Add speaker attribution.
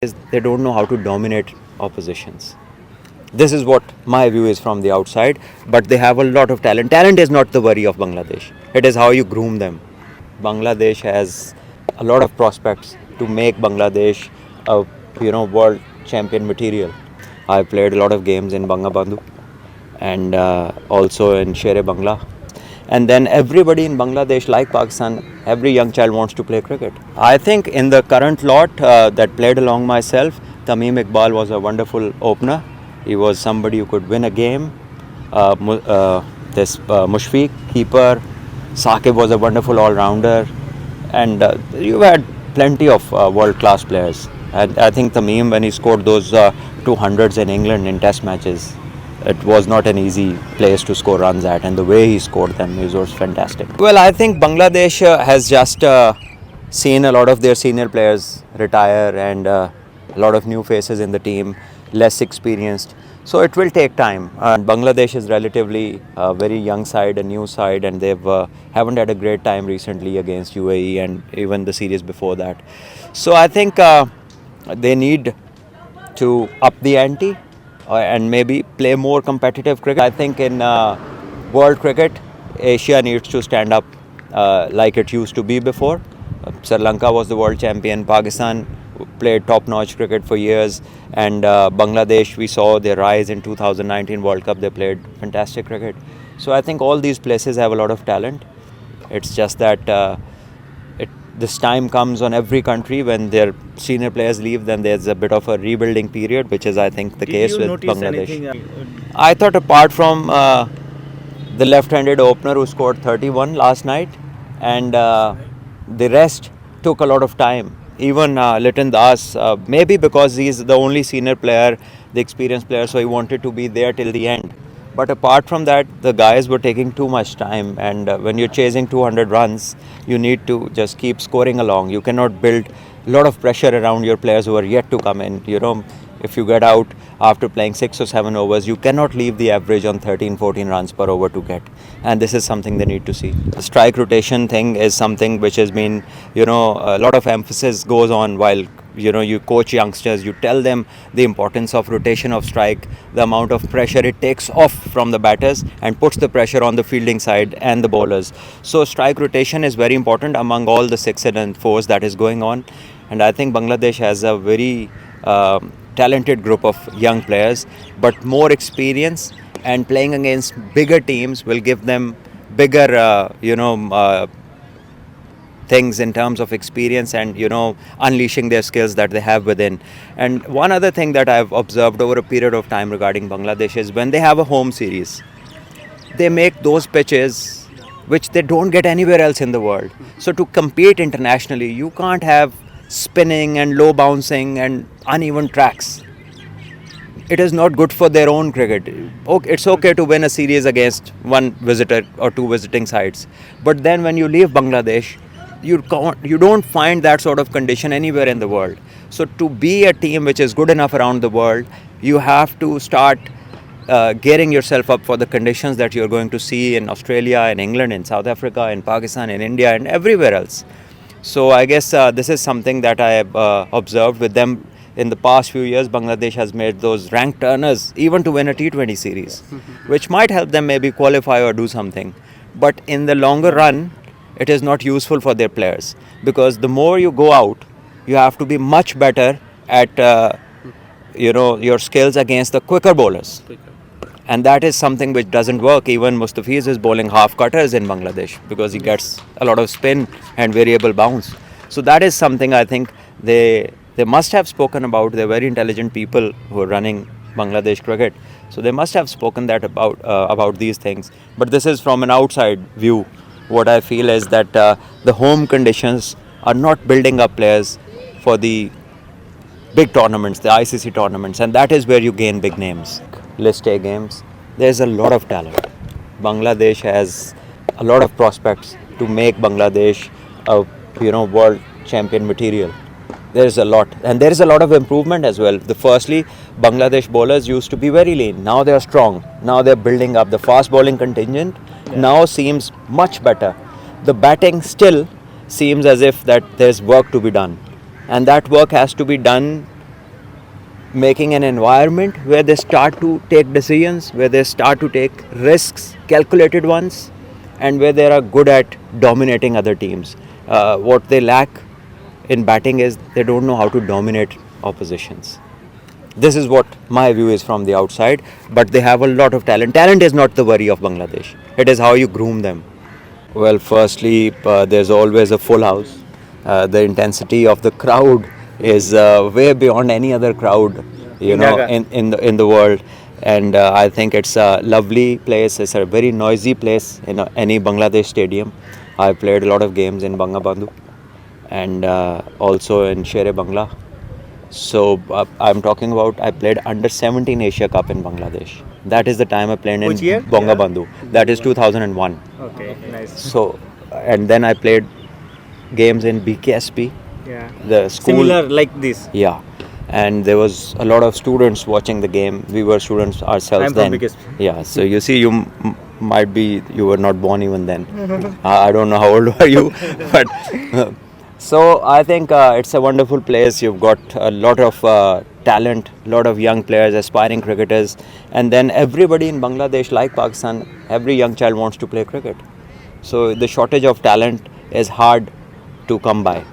Speaker 1: is they don't know how to dominate oppositions. This is what my view is from the outside, but they have a lot of talent. Talent is not the worry of Bangladesh. It is how you groom them. Bangladesh has a lot of prospects to make Bangladesh a world champion material. I played a lot of games in Bangabandhu and also in Shere Bangla. And then everybody in Bangladesh, like Pakistan, every young child wants to play cricket. I think in the current lot that played along myself, Tamim Iqbal was a wonderful opener. He was somebody who could win a game. Mushfiq, keeper. Shakib was a wonderful all-rounder. And you had plenty of world-class players. And I think Tamim, when he scored those 200s in England in test matches, it was not an easy place to score runs at, and the way he scored them was fantastic. Well, I think Bangladesh has just seen a lot of their senior players retire and a lot of new faces in the team, less experienced. So it will take time. Bangladesh is relatively a very young side, a new side, and they've haven't had a great time recently against UAE and even the series before that. So I think they need to up the ante and maybe play more competitive cricket. I think in world cricket, Asia needs to stand up like it used to be before. Sri Lanka was the world champion. Pakistan played top-notch cricket for years, and Bangladesh, we saw their rise in 2019 World Cup. They played fantastic cricket. So I think all these places have a lot of talent. It's just that this time comes on every country when their senior players leave, then there's a bit of a rebuilding period, which is, I think, the case with Bangladesh. I thought apart from the left-handed opener who scored 31 last night, and the rest took a lot of time. Even Liton Das, maybe because he's the only senior player, the experienced player, so he wanted to be there till the end. But apart from that, the guys were taking too much time, and when you're chasing 200 runs, you need to just keep scoring along. You cannot build a lot of pressure around your players who are yet to come in. If you get out after playing 6 or 7 overs, you cannot leave the average on 13, 14 runs per over to get. And this is something they need to see. The strike rotation thing is something which has been, a lot of emphasis goes on while you coach youngsters. You tell them the importance of rotation of strike, the amount of pressure it takes off from the batters and puts the pressure on the fielding side and the bowlers. So strike rotation is very important among all the 6 and 4s that is going on. And I think Bangladesh has a very talented group of young players, but more experience and playing against bigger teams will give them bigger, things in terms of experience and unleashing their skills that they have within. And one other thing that I've observed over a period of time regarding Bangladesh is when they have a home series, they make those pitches which they don't get anywhere else in the world. So to compete internationally, you can't have spinning and low bouncing and uneven tracks. It is not good for their own cricket. It's okay to win a series against one visitor or 2 visiting sides, but then when you leave Bangladesh, you don't find that sort of condition anywhere in the world. So to be a team which is good enough around the world, you have to start gearing yourself up for the conditions that you're going to see in Australia, in England, in South Africa, in Pakistan, in India, and everywhere else. So I guess this is something that I have observed with them. In the past few years, Bangladesh has made those rank turners even to win a T20 series, which might help them maybe qualify or do something. But in the longer run, it is not useful for their players, because the more you go out, you have to be much better at your skills against the quicker bowlers. And that is something which doesn't work. Even Mustafiz is bowling half cutters in Bangladesh because he gets a lot of spin and variable bounce. So that is something I think they must have spoken about. They're very intelligent people who are running Bangladesh cricket. So they must have spoken that about these things. But this is from an outside view. What I feel is that the home conditions are not building up players for the big tournaments, the ICC tournaments, and that is where you gain big names. List A games, there's a lot of talent. Bangladesh has a lot of prospects to make Bangladesh a world champion material. There's a lot, and there is a lot of improvement as well. Firstly, Bangladesh bowlers used to be very lean. Now they are strong. Now they're building up. The fast bowling contingent now seems much better. The batting still seems as if that there's work to be done, and that work has to be done making an environment where they start to take decisions, where they start to take risks, calculated ones, and where they are good at dominating other teams. What they lack in batting is they don't know how to dominate oppositions. This is what my view is from the outside, but they have a lot of talent. Talent is not the worry of Bangladesh. It is how you groom them. Well, firstly, there's always a full house. The intensity of the crowd is way beyond any other crowd, in the world. And I think it's a lovely place. It's a very noisy place in any Bangladesh stadium. I played a lot of games in Bangabandhu and also in Shere Bangla. So I'm talking about I played under 17 Asia Cup in Bangladesh. That is the time I played in
Speaker 2: Which year?
Speaker 1: Bangabandhu. That is 2001.
Speaker 2: Okay, nice.
Speaker 1: So, and then I played games in BKSP,
Speaker 2: Yeah.
Speaker 1: the school.
Speaker 2: Similar like this.
Speaker 1: Yeah, and there was a lot of students watching the game. We were students ourselves
Speaker 2: I'm
Speaker 1: then.
Speaker 2: from BKSP.
Speaker 1: Yeah, so you see, might be you were not born even then. I don't know how old are you, but so I think it's a wonderful place. You've got a lot of talent, a lot of young players, aspiring cricketers, and then everybody in Bangladesh, like Pakistan, every young child wants to play cricket. So the shortage of talent is hard to come by.